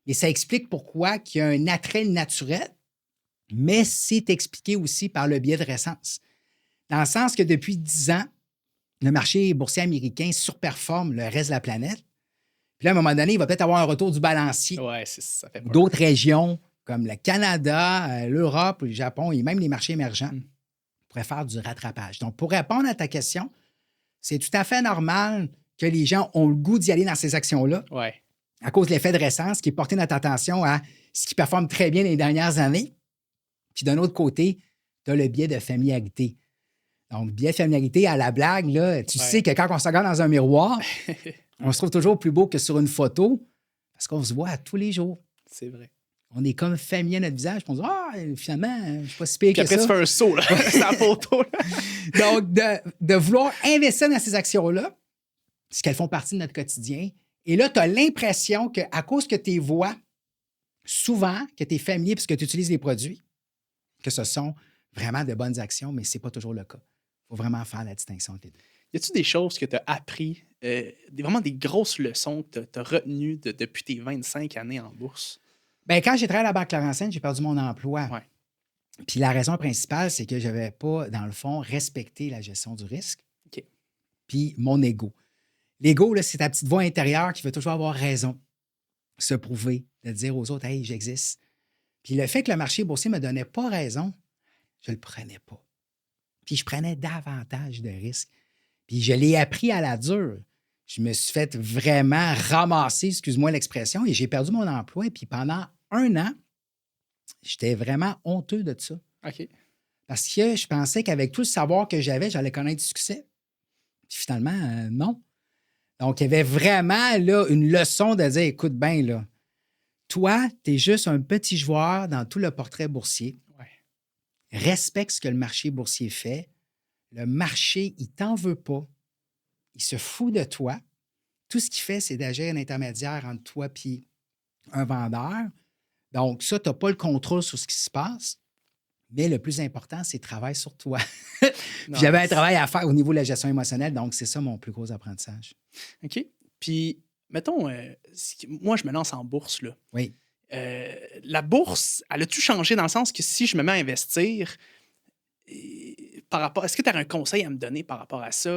mais ça explique pourquoi il y a un attrait naturel, mais c'est expliqué aussi par le biais de récence. Dans le sens que depuis 10 ans, le marché boursier américain surperforme le reste de la planète. Puis là, à un moment donné, il va peut-être avoir un retour du balancier. Oui, ça fait peur. D'autres régions, comme le Canada, l'Europe, le Japon et même les marchés émergents, pourraient faire du rattrapage. Donc, pour répondre à ta question, c'est tout à fait normal que les gens ont le goût d'y aller dans ces actions-là à cause de l'effet de récence qui est porté notre attention à ce qui performe très bien les dernières années. Puis d'un autre côté, tu as le biais de familiarité. Donc, biais de familiarité à la blague, là, tu sais que quand on se regarde dans un miroir, on se trouve toujours plus beau que sur une photo parce qu'on se voit tous les jours. C'est vrai. On est comme familier à notre visage. On se dit, finalement, je ne suis pas si pire que ça. Puis après, tu fais un saut, là. C'est la photo. Là. Donc, de vouloir investir dans ces actions-là, c'est qu'elles font partie de notre quotidien. Et là, tu as l'impression qu'à cause que tu les vois souvent, que tu es familier puisque tu utilises les produits, que ce sont vraiment de bonnes actions, mais ce n'est pas toujours le cas. Il faut vraiment faire la distinction entre les deux. Y a-t-il des choses que tu as appris, vraiment des grosses leçons que tu as retenues depuis tes 25 années en bourse? Bien, quand j'ai travaillé à la Banque Laurentienne, j'ai perdu mon emploi. Ouais. Puis la raison principale, c'est que je n'avais pas, dans le fond, respecté la gestion du risque. OK. Puis mon ego. L'ego, là, c'est ta petite voix intérieure qui veut toujours avoir raison, se prouver, de dire aux autres, « Hey, j'existe ». Puis le fait que le marché boursier ne me donnait pas raison, je ne le prenais pas. Puis je prenais davantage de risques. Puis je l'ai appris à la dure. Je me suis fait vraiment ramasser, excuse-moi l'expression, et j'ai perdu mon emploi. Puis pendant 1 an, j'étais vraiment honteux de ça. OK. Parce que je pensais qu'avec tout le savoir que j'avais, j'allais connaître du succès. Puis finalement, non. Donc, il y avait vraiment là, une leçon de dire, écoute bien, là, toi, tu es juste un petit joueur dans tout le portrait boursier. Ouais. Respecte ce que le marché boursier fait. Le marché, il t'en veut pas. Il se fout de toi. Tout ce qu'il fait, c'est d'agir un intermédiaire entre toi et un vendeur. Donc, ça, tu n'as pas le contrôle sur ce qui se passe. Mais le plus important, c'est travailler sur toi. J'avais un travail à faire au niveau de la gestion émotionnelle. Donc, c'est ça mon plus gros apprentissage. OK. Puis, mettons, moi, je me lance en bourse, là. Oui. La bourse, elle a-tu changé dans le sens que si je me mets à investir, par rapport, est-ce que tu as un conseil à me donner par rapport à ça,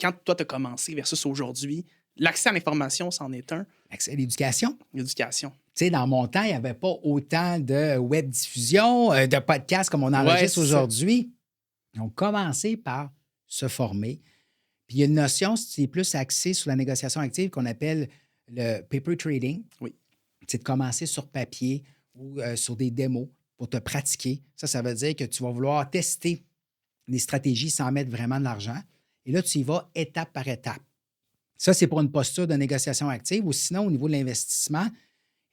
quand toi, tu as commencé versus aujourd'hui? L'accès à l'information, c'en est un. L'accès à l'éducation. L'éducation. sais, dans mon temps, il n'y avait pas autant de web diffusion, de podcasts comme on enregistre aujourd'hui. Ils ont commencé par se former. Puis il y a une notion, c'est plus axé sur la négociation active qu'on appelle le paper trading. Oui. C'est de commencer sur papier ou sur des démos pour te pratiquer. Ça veut dire que tu vas vouloir tester des stratégies sans mettre vraiment de l'argent. Et là, tu y vas étape par étape. Ça, c'est pour une posture de négociation active. Ou sinon, au niveau de l'investissement,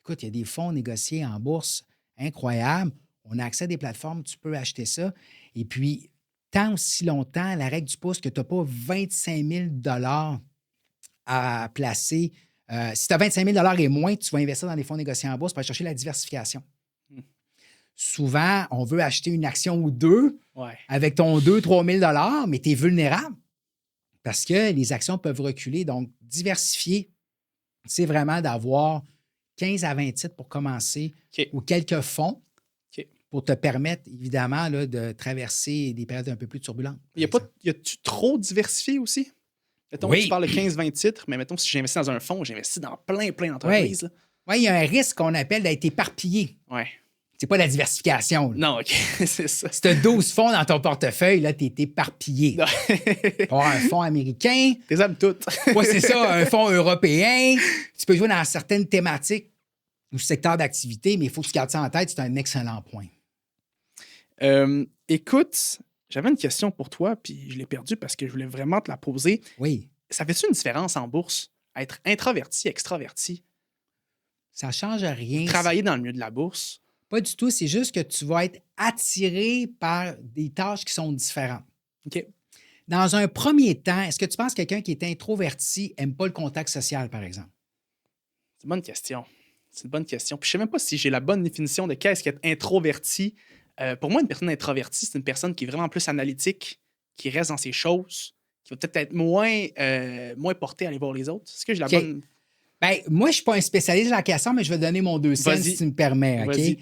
écoute, il y a des fonds négociés en bourse incroyables. On a accès à des plateformes, tu peux acheter ça. Et puis, tant aussi longtemps, la règle du pouce que tu n'as pas 25 000 à placer. Si tu as 25 000 et moins, tu vas investir dans des fonds négociés en bourse pour aller chercher la diversification. Souvent, on veut acheter une action ou deux avec ton 2-3 000 mais tu es vulnérable parce que les actions peuvent reculer. Donc, diversifier, c'est vraiment d'avoir 15 à 20 titres pour commencer ou quelques fonds pour te permettre, évidemment, là, de traverser des périodes un peu plus turbulentes. Y a-tu trop diversifié aussi? Mettons, tu parles de 15-20 titres, mais mettons, si j'investis dans un fonds, j'investis dans plein d'entreprises. Oui, il y a un risque qu'on appelle d'être éparpillé. Oui. C'est pas la diversification. Là. Non, OK, c'est ça. Si tu as 12 fonds dans ton portefeuille, là, tu es éparpillé. Tu peux avoir un fonds américain. T'es aimes toutes. Oui, c'est ça, un fonds européen. Tu peux jouer dans certaines thématiques ou secteurs d'activité, mais il faut que tu gardes ça en tête. C'est un excellent point. Écoute, j'avais une question pour toi, puis je l'ai perdue parce que je voulais vraiment te la poser. Oui. Ça fait-tu une différence en bourse? Être introverti, extraverti? Ça ne change rien. Travailler dans le milieu de la bourse? Pas du tout. C'est juste que tu vas être attiré par des tâches qui sont différentes. OK. Dans un premier temps, est-ce que tu penses que quelqu'un qui est introverti n'aime pas le contact social, par exemple? C'est une bonne question. C'est une bonne question. Puis je ne sais même pas si j'ai la bonne définition de qu'est-ce qu'être introverti. Pour moi, une personne introvertie, c'est une personne qui est vraiment plus analytique, qui reste dans ses choses, qui va peut-être être moins portée à aller voir les autres. Est-ce que j'ai la bonne... Bien, moi, je ne suis pas un spécialiste de la question, mais je vais donner mon 2 cents si tu me permets. OK? Vas-y.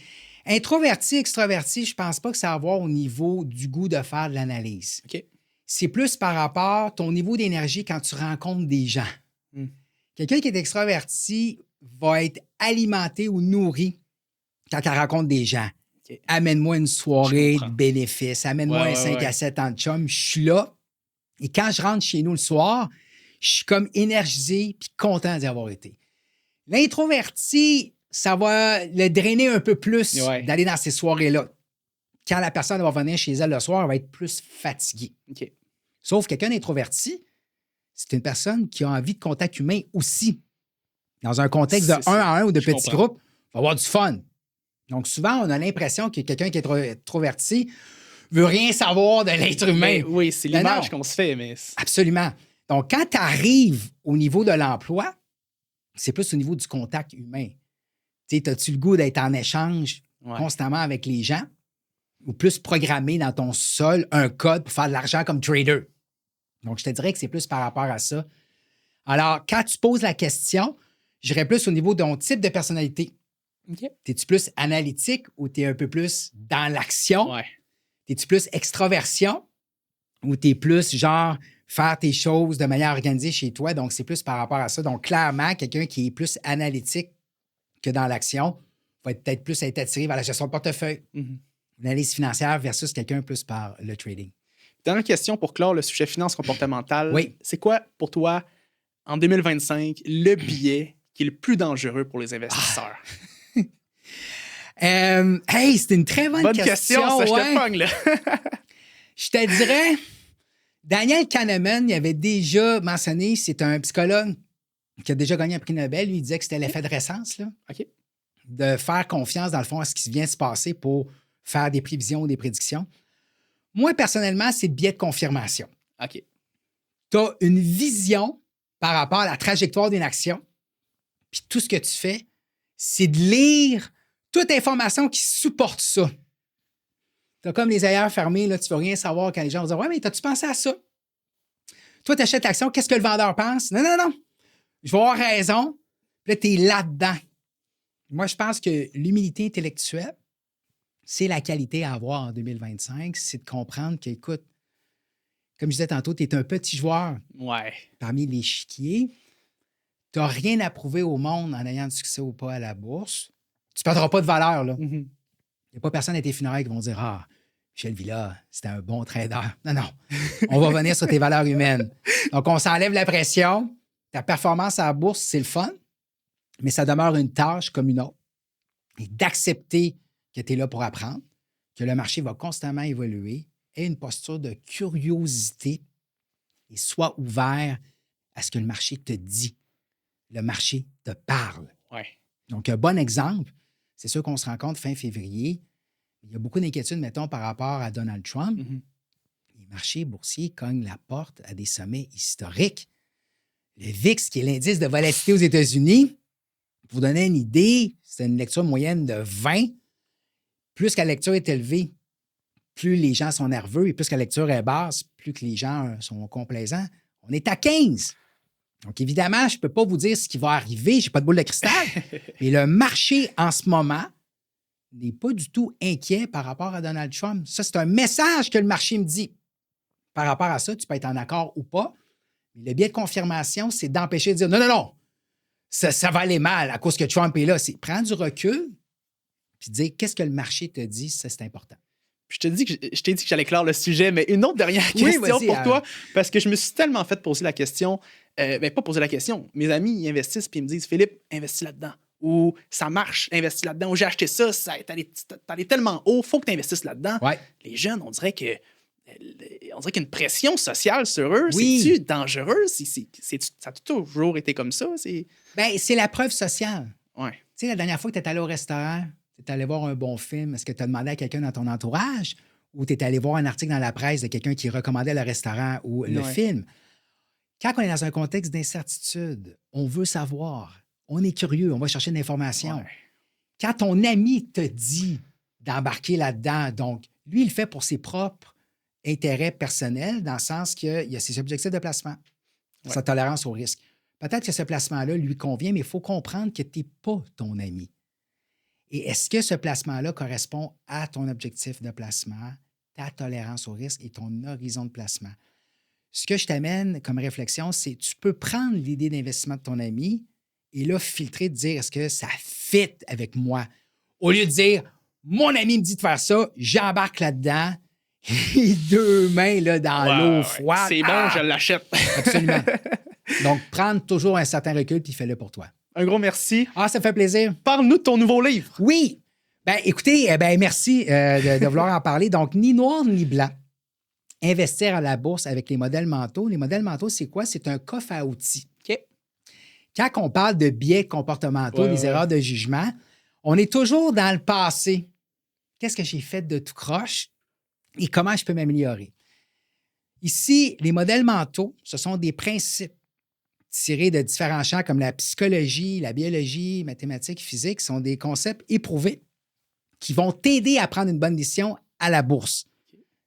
Introverti, extraverti, je ne pense pas que ça a à voir au niveau du goût de faire de l'analyse. OK. C'est plus par rapport à ton niveau d'énergie quand tu rencontres des gens. Quelqu'un qui est extraverti va être alimenté ou nourri quand il rencontre des gens. Okay. Amène-moi une soirée de bénéfices, amène-moi un 5 à 7 ans de chum, je suis là. Et quand je rentre chez nous le soir, je suis comme énergisé puis content d'y avoir été. L'introverti, ça va le drainer un peu plus d'aller dans ces soirées-là. Quand la personne va venir chez elle le soir, elle va être plus fatiguée. Okay. Sauf quelqu'un d'introverti, c'est une personne qui a envie de contact humain aussi. Dans un contexte de 1 à 1 ou de petits groupes, il va avoir du fun. Donc, souvent, on a l'impression que quelqu'un qui est introverti veut rien savoir de l'être humain. Mais oui, c'est l'image qu'on se fait. Mais... Absolument. Donc, quand tu arrives au niveau de l'emploi, c'est plus au niveau du contact humain. Tu sais, as-tu le goût d'être en échange constamment avec les gens ou plus programmé dans ton sol un code pour faire de l'argent comme trader? Donc, je te dirais que c'est plus par rapport à ça. Alors, quand tu poses la question, j'irais plus au niveau de ton type de personnalité. Okay. T'es-tu plus analytique ou t'es un peu plus dans l'action? Ouais. T'es-tu plus extraversion ou t'es plus genre faire tes choses de manière organisée chez toi? Donc, c'est plus par rapport à ça. Donc, clairement, quelqu'un qui est plus analytique que dans l'action va peut-être plus être attiré vers la gestion de portefeuille, une analyse financière versus quelqu'un plus par le trading. Dernière question pour clore le sujet finance comportementale. Oui. C'est quoi pour toi, en 2025, le billet qui est le plus dangereux pour les investisseurs? Hey, c'est une très bonne question. Ça, je te pogne, là. Je te dirais, Daniel Kahneman, il avait déjà mentionné, c'est un psychologue qui a déjà gagné un prix Nobel. Lui, il disait que c'était l'effet de récence, là, de faire confiance, dans le fond, à ce qui vient de se passer pour faire des prévisions ou des prédictions. Moi, personnellement, c'est le biais de confirmation. OK. Tu as une vision par rapport à la trajectoire d'une action, puis tout ce que tu fais, c'est de lire toute information qui supporte ça. Tu as comme les œillères fermés, là, tu ne veux rien savoir quand les gens vont dire « Ouais, mais t'as-tu pensé à ça? » Toi, tu achètes l'action, qu'est-ce que le vendeur pense? Non. Je vais avoir raison. Puis là, tu es là-dedans. Moi, je pense que l'humilité intellectuelle, c'est la qualité à avoir en 2025. C'est de comprendre que, écoute, comme je disais tantôt, tu es un petit joueur parmi les chiquiers. Tu n'as rien à prouver au monde en ayant du succès ou pas à la bourse. Tu ne perdras pas de valeur. Là. Mhm. Il n'y a pas personne à tes funérailles qui vont dire Ah, Michel Villa, c'était un bon trader. Non, non. On va revenir sur tes valeurs humaines. Donc, on s'enlève la pression. Ta performance à la bourse, c'est le fun, mais ça demeure une tâche comme une autre. Et d'accepter que tu es là pour apprendre, que le marché va constamment évoluer, aie une posture de curiosité et sois ouvert à ce que le marché te dit. Le marché te parle. Ouais. Donc, un bon exemple, c'est sûr qu'on se rencontre fin février. Il y a beaucoup d'inquiétudes, mettons, par rapport à Donald Trump. Mhm. Les marchés boursiers cognent la porte à des sommets historiques. Le VIX, qui est l'indice de volatilité aux États-Unis, pour vous donner une idée, c'est une lecture moyenne de 20. Plus que la lecture est élevée, plus les gens sont nerveux et plus que la lecture est basse, plus que les gens sont complaisants. On est à 15. Donc, évidemment, je ne peux pas vous dire ce qui va arriver. Je n'ai pas de boule de cristal. Mais le marché, en ce moment, n'est pas du tout inquiet par rapport à Donald Trump. Ça, c'est un message que le marché me dit. Par rapport à ça, tu peux être en accord ou pas. Mais le biais de confirmation, c'est d'empêcher de dire non, non, non, ça va aller mal à cause que Trump est là. C'est prendre du recul puis dire qu'est-ce que le marché te dit, ça, c'est important. Je t'ai dit que j'allais clore le sujet, mais une autre dernière question pour toi, parce que je me suis tellement fait poser la question, pas poser la question, mes amis ils investissent puis ils me disent Philippe, investis là-dedans, ou ça marche, investis là-dedans, ou j'ai acheté ça, t'allais tellement haut, faut que tu investisses là-dedans. Ouais. Les jeunes, on dirait qu'il y a une pression sociale sur eux. Oui. C'est-tu dangereux? Ça a toujours été comme ça? Bien, c'est la preuve sociale. Ouais. Tu sais, la dernière fois que tu es allé au restaurant, tu es allé voir un bon film, est-ce que tu as demandé à quelqu'un dans ton entourage ou tu es allé voir un article dans la presse de quelqu'un qui recommandait le restaurant ou le film? Quand on est dans un contexte d'incertitude, on veut savoir, on est curieux, on va chercher de l'information. Ouais. Quand ton ami te dit d'embarquer là-dedans, donc lui, il le fait pour ses propres intérêts personnels, dans le sens qu'il y a ses objectifs de placement, sa tolérance au risque. Peut-être que ce placement-là lui convient, mais il faut comprendre que tu n'es pas ton ami. Et est-ce que ce placement-là correspond à ton objectif de placement, ta tolérance au risque et ton horizon de placement? Ce que je t'amène comme réflexion, c'est tu peux prendre l'idée d'investissement de ton ami et là, filtrer, de dire est-ce que ça fit avec moi? Au lieu de dire mon ami me dit de faire ça, j'embarque là-dedans, et deux mains là, dans l'eau froide. C'est bon, je l'achète. Absolument. Donc, prendre toujours un certain recul puis fais-le pour toi. Un gros merci. Ah, ça fait plaisir. Parle-nous de ton nouveau livre. Oui. Ben, écoutez, merci de vouloir en parler. Donc, ni noir ni blanc. Investir à la bourse avec les modèles mentaux. Les modèles mentaux, c'est quoi? C'est un coffre à outils. OK. Quand on parle de biais comportementaux, des erreurs de jugement, on est toujours dans le passé. Qu'est-ce que j'ai fait de tout croche et comment je peux m'améliorer? Ici, les modèles mentaux, ce sont des principes tirés de différents champs comme la psychologie, la biologie, mathématiques, physique, sont des concepts éprouvés qui vont t'aider à prendre une bonne décision à la bourse.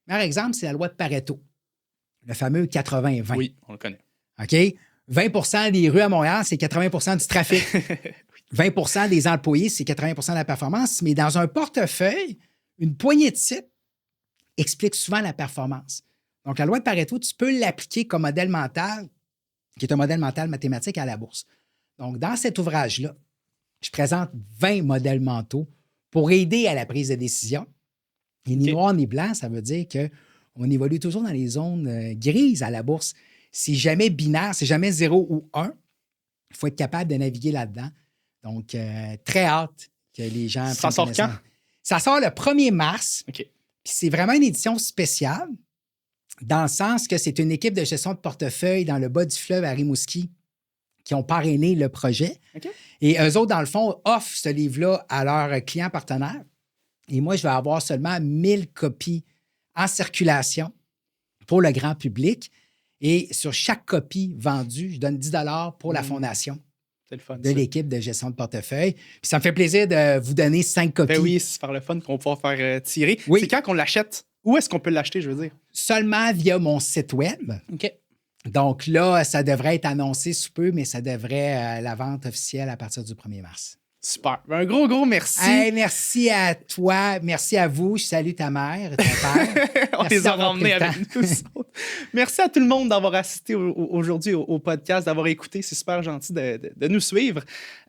Meilleur exemple, c'est la loi de Pareto, le fameux 80-20. Oui, on le connaît. OK? 20 des rues à Montréal, c'est 80 du trafic. 20 des employés, c'est 80 de la performance. Mais dans un portefeuille, une poignée de titres explique souvent la performance. Donc, la loi de Pareto, tu peux l'appliquer comme modèle mental, qui est un modèle mental mathématique à la bourse. Donc, dans cet ouvrage-là, je présente 20 modèles mentaux pour aider à la prise de décision. Et ni noir ni blanc, ça veut dire qu'on évolue toujours dans les zones grises à la bourse. C'est jamais binaire, c'est jamais 0 ou 1. Il faut être capable de naviguer là-dedans. Donc, très hâte que les gens... Ça sort quand? Ça sort le 1er mars. OK. Puis c'est vraiment une édition spéciale dans le sens que c'est une équipe de gestion de portefeuille dans le bas du fleuve à Rimouski qui ont parrainé le projet. OK. Et eux autres, dans le fond, offrent ce livre-là à leurs clients partenaires. Et moi, je vais avoir seulement 1000 copies en circulation pour le grand public. Et sur chaque copie vendue, je donne 10 $ pour la fondation C'est le fun, de l'équipe de gestion de portefeuille. Puis ça me fait plaisir de vous donner 5 copies. Ben oui, c'est par le fun qu'on va pouvoir faire tirer. Oui. C'est quand qu'on l'achète? Où est-ce qu'on peut l'acheter, je veux dire? Seulement via mon site web. OK. Donc là, ça devrait être annoncé sous peu, mais ça devrait la vente officielle à partir du 1er mars. Super. Un gros merci. Hey, merci à toi. Merci à vous. Je salue ta mère et ton père. On les a ramenés avec nous. Merci à tout le monde d'avoir assisté aujourd'hui au podcast, d'avoir écouté. C'est super gentil de nous suivre.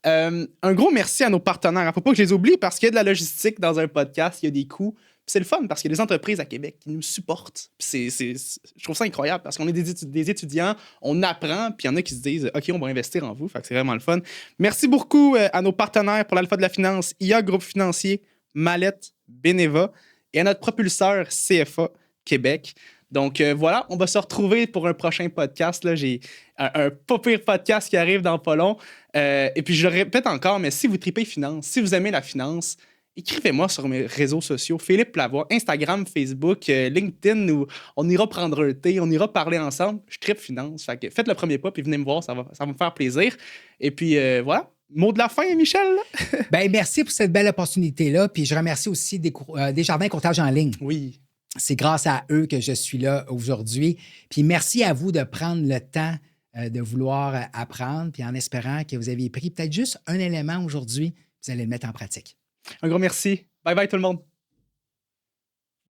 Un gros merci à nos partenaires. Il ne faut pas que je les oublie parce qu'il y a de la logistique dans un podcast, il y a des coûts. Puis c'est le fun parce qu'il y a des entreprises à Québec qui nous supportent. Puis je trouve ça incroyable parce qu'on est des étudiants, on apprend, puis il y en a qui se disent OK, on va investir en vous. Fait que c'est vraiment le fun. Merci beaucoup à nos partenaires pour l'Alpha de la finance, IA Groupe Financier, Mallette, Beneva et à notre propulseur CFA Québec. Donc voilà, on va se retrouver pour un prochain podcast. Là. J'ai un pas pire podcast qui arrive dans pas long. Et puis je le répète encore, mais si vous tripez finance, si vous aimez la finance, écrivez-moi sur mes réseaux sociaux, Philippe Lavoie, Instagram, Facebook, LinkedIn, où on ira prendre un thé, on ira parler ensemble. Je tripe finance. Fait que faites le premier pas puis venez me voir, ça va me faire plaisir. Et puis voilà. Mot de la fin, Michel? Ben, merci pour cette belle opportunité-là. Puis je remercie aussi Desjardins Courtage en ligne. Oui. C'est grâce à eux que je suis là aujourd'hui. Puis merci à vous de prendre le temps de vouloir apprendre, puis en espérant que vous avez pris peut-être juste un élément aujourd'hui, vous allez le mettre en pratique. Un gros merci. Bye bye tout le monde.